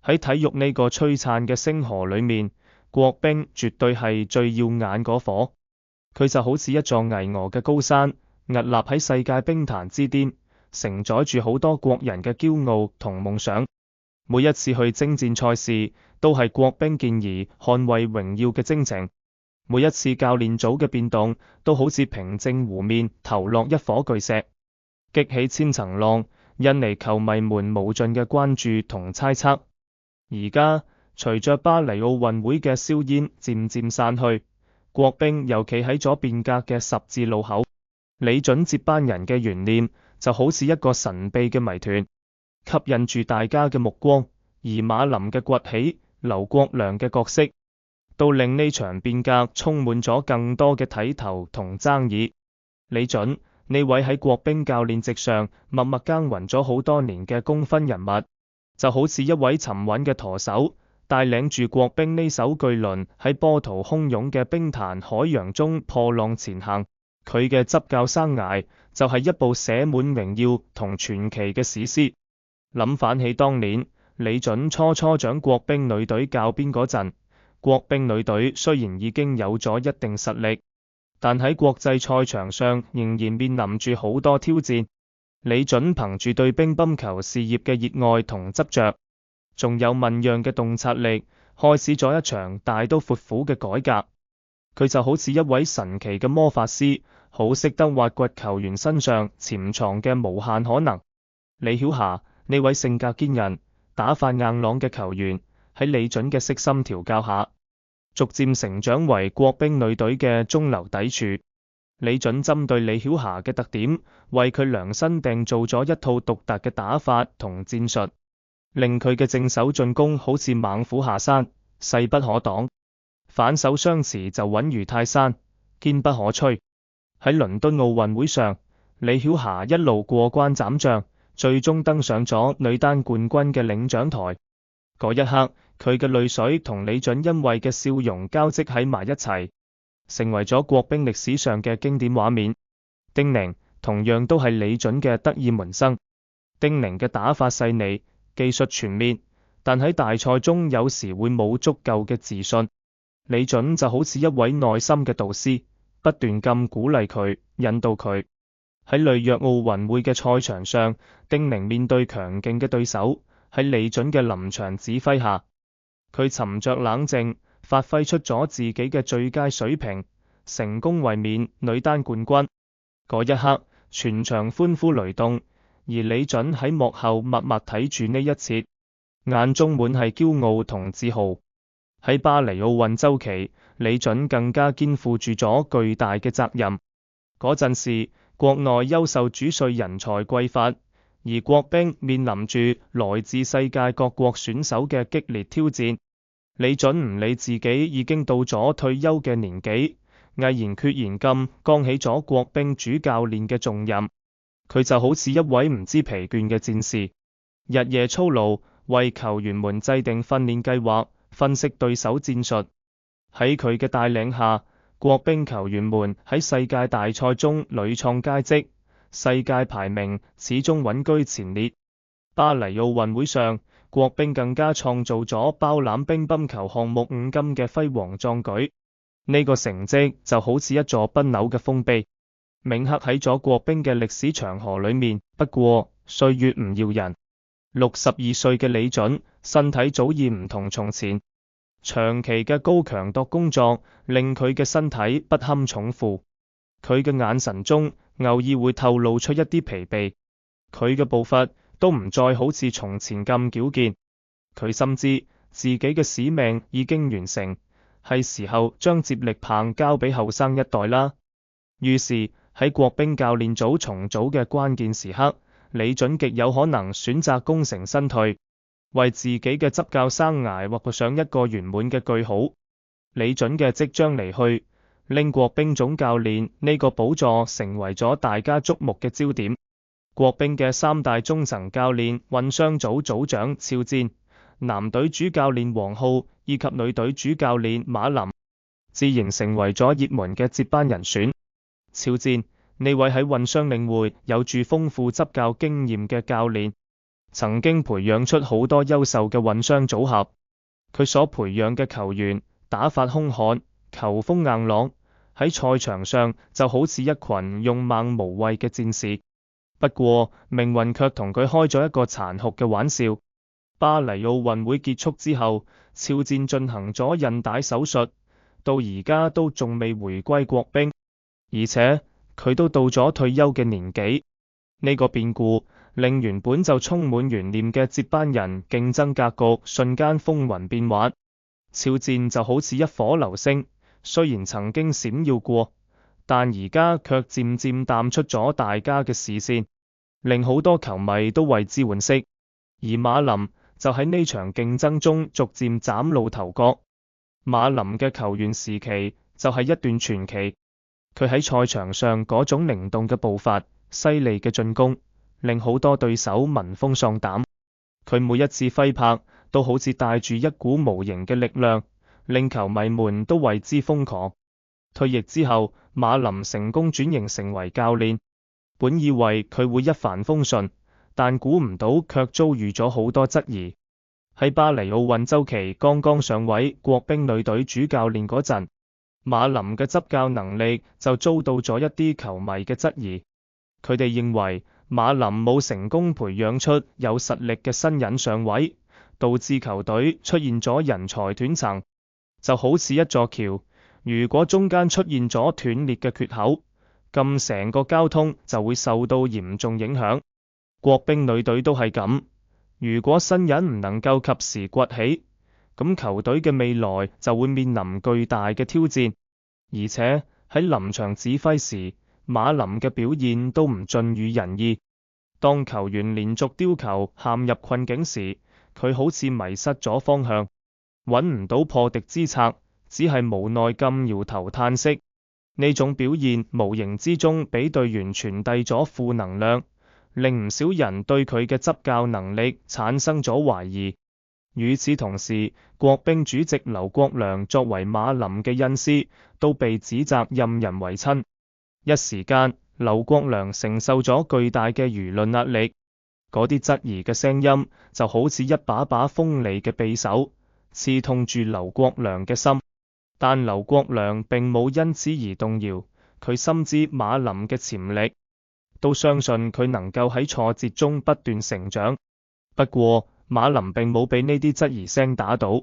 喺體育呢個璀璨嘅星河裏面，國冰絕對係最耀眼嗰顆。佢就好似一座巍峨嘅高山，屹立喺世界冰壇之巔，承載住好多國人嘅驕傲同夢想。每一次去征戰賽事，都係國冰健兒捍衛榮耀嘅征程。每一次教練組嘅變動，都好似平靜湖面投落一顆巨石，激起千層浪，引嚟球迷們無盡嘅關注同猜測。而家隨着巴黎奧運會嘅硝煙漸漸散去，國冰又企喺咗變革嘅十字路口，李準接班人嘅懸念就好似一個神秘嘅謎團，吸引住大家嘅目光。而馬林嘅崛起、劉國梁嘅角色，都令呢場變革充滿咗更多嘅睇頭同爭議。李準呢位喺國冰教練席上默默耕耘咗好多年嘅功勳人物，就好似一位沉穩嘅舵手，帶領住國冰呢艘巨輪喺波濤洶湧嘅冰壇海洋中破浪前行。佢嘅執教生涯就係一部寫滿榮耀同傳奇嘅史詩。諗返起當年李準初掌國冰女隊教鞭嗰陣，國冰女隊雖然已經有咗一定實力，但喺國際賽場上仍然面臨住好多挑戰。李準憑住對乒乓球事業嘅熱愛同執着，仲有問樣嘅洞察力，開始咗一場大刀闊斧嘅改革。佢就好似一位神奇嘅魔法師，好識得挖掘球員身上潛藏嘅無限可能。李曉霞呢位性格堅韌、打法硬朗嘅球員，喺李準嘅悉心調教下，逐漸成長為國冰女隊嘅中流砥柱。李準針對李曉霞嘅特點，為佢量身訂造咗一套獨特嘅打法同戰術，令佢嘅正手進攻好似猛虎下山，勢不可擋；反手相持就穩如泰山，堅不可摧。喺倫敦奧運會上，李曉霞一路過關斬將，最終登上咗女單冠軍嘅領獎台。嗰一刻，佢嘅淚水同李準欣慰嘅笑容交織喺埋一齊，成為咗國冰歷史上嘅經典畫面。丁寧同樣都係李準嘅得意門生。丁寧嘅打法細膩，技術全面，但喺大賽中有時會冇足夠嘅自信。李準就好似一位內心嘅導師，不斷咁鼓勵佢，引導佢。喺里約奧運會嘅賽場上，丁寧面對強勁嘅對手，喺李準嘅臨場指揮下，佢沉着冷靜，發揮出咗自己嘅最佳水平，成功衛冕女單冠軍。嗰一刻，全場歡呼雷動，而李準喺幕後默默睇住呢一切，眼中滿係驕傲同自豪。喺巴黎奧運週期，李準更加肩負住咗巨大嘅責任。嗰陣時，國內優秀主帥人才匱乏，而國冰面臨住來自世界各國選手嘅激烈挑戰。李準唔理自己已經到咗退休嘅年紀，毅然決然咁扛起咗國冰主教練嘅重任。佢就好似一位唔知疲倦嘅戰士，日夜操勞，為球員們制定訓練計劃，分析對手戰術。喺佢嘅帶領下，國冰球員們喺世界大賽中屢創佳績，世界排名始終穩居前列。巴黎奧運會上，國冰更加創造咗包攬乒乓球項目5金嘅輝煌壯舉。呢個成績就好似一座不朽嘅豐碑，銘刻喺咗國冰嘅歷史長河裏面。不過歲月唔饒人，62歲嘅李準身體早已唔同從前，長期嘅高強度工作令佢嘅身體不堪重負。佢嘅眼神中偶爾會透露出一啲疲憊，佢嘅步伐都唔再好似從前咁矯健。佢深知自己嘅使命已經完成，係時候將接力棒交俾後生一代啦。於是喺國冰教練組重組嘅關鍵時刻，李準極有可能選擇功成身退，為自己嘅執教生涯畫上一個圓滿嘅句號。李準嘅即將離去，令國冰總教練呢個寶座成為咗大家矚目嘅焦點。國冰嘅3大中層教練混雙組組長肖戰、男隊主教練王浩以及女隊主教練馬林，自然成為咗熱門嘅接班人選。肖戰呢位喺混雙領域有住豐富執教經驗嘅教練，曾經培養出好多優秀嘅混雙組合。佢所培養嘅球員打法兇悍，球風硬朗，喺賽場上就好似一群勇猛無畏嘅戰士。不過命運卻同佢開咗一個殘酷嘅玩笑。巴黎奧運會結束之後，肖戰進行咗韌帶手術，到而家都仲未回歸國冰，而且佢都到咗退休嘅年紀。呢個變故令原本就充滿懸念嘅接班人競爭格局瞬間風雲變幻。肖戰就好似一顆流星，雖然曾經閃耀過，但而家卻漸漸淡出咗大家嘅視線，令好多球迷都為之惋惜。而馬林就喺呢場競爭中逐漸嶄露頭角。馬林嘅球員時期就係一段傳奇，佢喺賽場上嗰種靈動嘅步伐、犀利嘅進攻，令好多對手聞風喪膽。佢每一次揮拍都好似帶住一股無形嘅力量，令球迷們都為之瘋狂。退役之後，馬林成功轉型成為教練，本以為佢會一帆風順，但估唔到卻遭遇咗好多質疑。喺巴黎奧運週期剛剛上位國冰女隊主教練嗰陣，馬林嘅執教能力就遭到咗一啲球迷嘅質疑。佢哋認為馬林冇成功培養出有實力嘅新人上位，導致球隊出現咗人才斷層，就好似一座橋，如果中間出現咗斷裂嘅缺口，咁成個交通就會受到嚴重影響。國冰女隊都係咁，如果新人唔能夠及時崛起，咁球隊嘅未來就會面臨巨大嘅挑戰。而且喺臨場指揮時，馬林嘅表現都唔盡如人意。當球員連續丟球陷入困境時，佢好似迷失咗方向，揾唔到破敵之策，只係無奈咁搖頭嘆息。呢種表現無形之中俾隊員傳遞咗負能量，令唔少人對佢嘅執教能力產生咗懷疑。與此同時，國冰主席劉國梁作為馬林嘅恩師，都被指責任人唯親。一時間，劉國梁承受咗巨大嘅輿論壓力，嗰啲質疑嘅聲音就好似一把把鋒利嘅匕首，刺痛住劉國梁嘅心。但劉國梁並冇因此而動搖，佢深知馬林嘅潛力，都相信佢能夠喺挫折中不斷成長。不過，馬林並冇俾呢啲質疑聲打倒。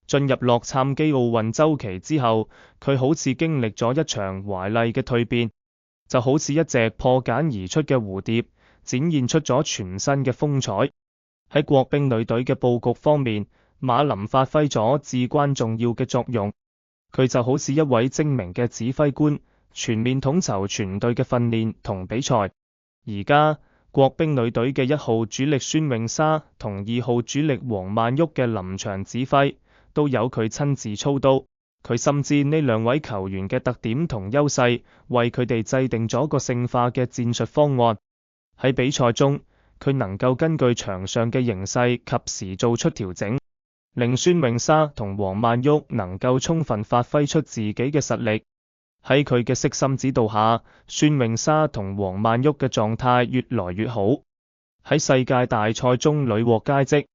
進入洛杉磯奧運週期之後，佢好似經歷咗一場華麗嘅蛻變，就好似一隻破繭而出嘅蝴蝶，展現出咗全新嘅風采。喺國冰女隊嘅佈局方面，馬林發揮咗至關重要嘅作用。佢就好似一位精明嘅指揮官，全面統籌全隊嘅訓練同比賽。而家國冰女隊嘅1號主力孫穎莎同2號主力黃曼玉嘅臨場指揮都有佢親自操刀。佢深知呢兩位球員嘅特點同優勢，為佢哋制定咗個勝化嘅戰術方案。喺比賽中，佢能夠根據場上嘅形勢及時做出調整，令孫穎莎同黃曼玉能夠充分發揮出自己嘅實力。喺佢嘅悉心指導下，孫穎莎同黃曼玉嘅狀態越來越好，喺世界大賽中屢獲佳績。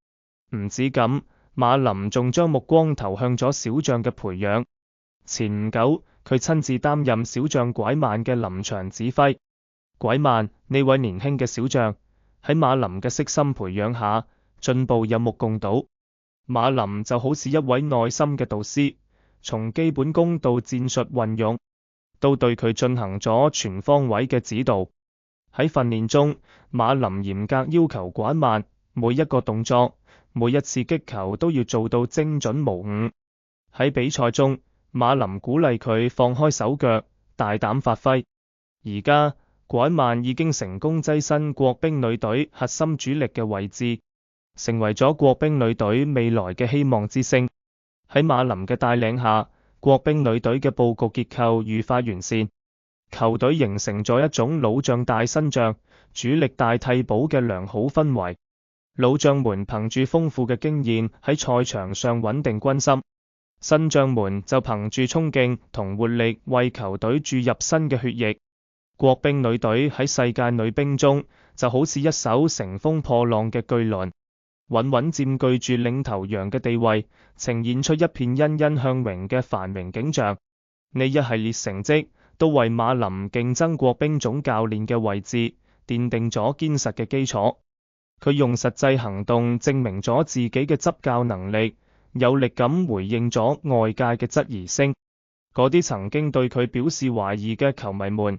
唔止咁，馬林仲將目光投向咗小將嘅培養。前唔久，佢親自擔任小將拐曼嘅臨場指揮。拐曼呢位年輕嘅小將喺馬林嘅悉心培養下，進步有目共睹。馬林就好似一位耐心嘅導師，從基本功到戰術運用，都對佢進行咗全方位嘅指導。喺訓練中，馬林嚴格要求拐曼每一個動作、每一次擊球都要做到精準無誤。喺比賽中，馬林鼓勵佢放開手腳，大膽發揮。而家，拐曼已經成功躋身國冰女隊核心主力嘅位置，成為咗國冰女隊未來嘅希望之星。喺馬林嘅帶領下，國冰女隊嘅佈局結構愈發完善，球隊形成咗一種老將帶新將、主力帶替補嘅良好氛圍。老將們憑住豐富嘅經驗喺賽場上穩定軍心，新將們就憑住衝勁同活力為球隊注入新嘅血液。國冰女隊喺世界女兵中就好似一艘乘風破浪嘅巨輪，穩穩佔據住領頭羊嘅地位，呈現出一片欣欣向榮嘅繁榮景象。呢一系列成績都為馬林競爭國兵總教練嘅位置奠定咗堅實嘅基礎。佢用實際行動證明咗自己嘅執教能力，有力咁回應咗外界嘅質疑聲。嗰啲曾經對佢表示懷疑嘅球迷們，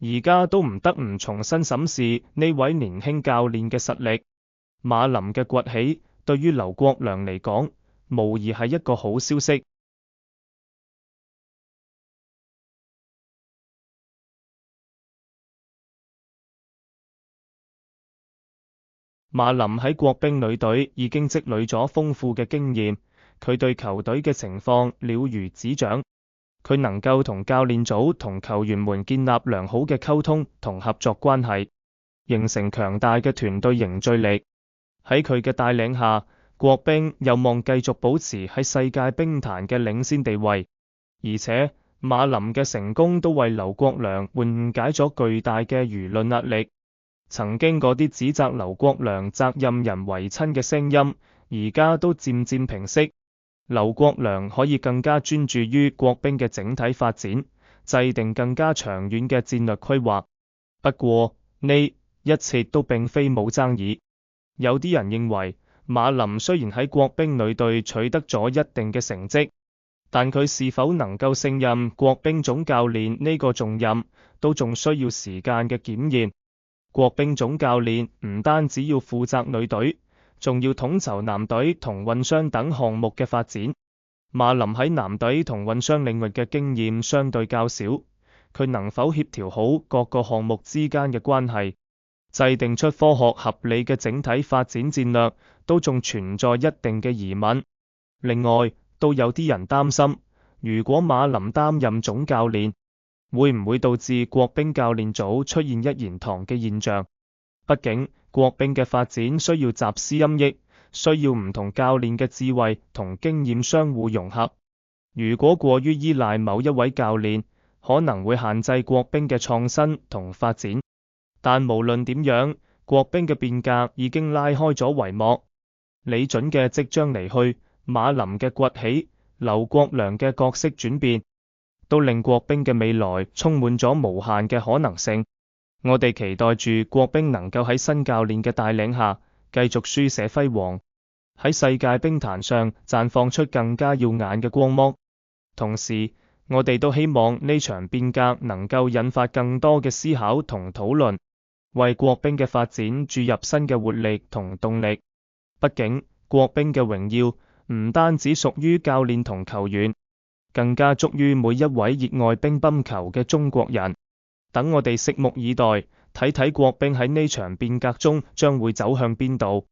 而家都唔得唔重新審視呢位年輕教練嘅實力。馬林嘅崛起對於劉國梁嚟講，無疑係一個好消息。馬林喺國兵女隊已經積累咗豐富嘅經驗，佢對球隊嘅情況了如指掌，佢能夠同教練組同球員們建立良好嘅溝通同合作關係，形成強大嘅團隊凝聚力。喺佢嘅帶領下，國兵有望繼續保持喺世界兵壇嘅領先地位，而且馬林嘅成功都為劉國梁緩解咗巨大嘅輿論壓力。曾經嗰啲指責劉國梁責任人唯親嘅聲音，而家都漸漸平息。劉國梁可以更加專注於國兵嘅整體發展，制定更加長遠嘅戰略規劃。不過呢一切都並非冇爭議。有啲人認為馬林雖然喺國兵女隊取得咗一定嘅成績，但佢是否能夠勝任國兵總教練呢個重任，都仲需要時間嘅檢驗。國兵總教練唔單止要負責女隊，仲要統籌男隊同混雙等項目嘅發展。馬林喺男隊同混雙領域嘅經驗相對較少，佢能否協調好各個項目之間嘅關係，制定出科學合理嘅整體發展戰略，都仲存在一定嘅疑問。另外，都有啲人擔心，如果馬林擔任總教練，會唔會導致國兵教練組出現一言堂嘅現象？畢竟國兵嘅發展需要集思音益，需要唔同教練嘅智慧同經驗相互融合。如果過於依賴某一位教練，可能會限制國兵嘅創新同發展。但無論點樣，國兵嘅變革已經拉開咗帷幕。李準嘅即將離去，馬林嘅崛起，劉國梁嘅角色轉變，都令國兵嘅未來充滿咗無限嘅可能性。我哋期待住國兵能夠喺新教練嘅帶領下，繼續書寫輝煌，喺世界兵壇上綻放出更加耀眼嘅光芒。同時，我哋都希望呢場變革能夠引發更多嘅思考同討論，為國兵嘅發展注入新嘅活力同動力。畢竟，國兵嘅榮耀唔單止屬於教練同球員，更加足於每一位熱愛乒乓球嘅中國人。等我哋拭目以待，睇睇國兵喺呢場變革中將會走向邊度。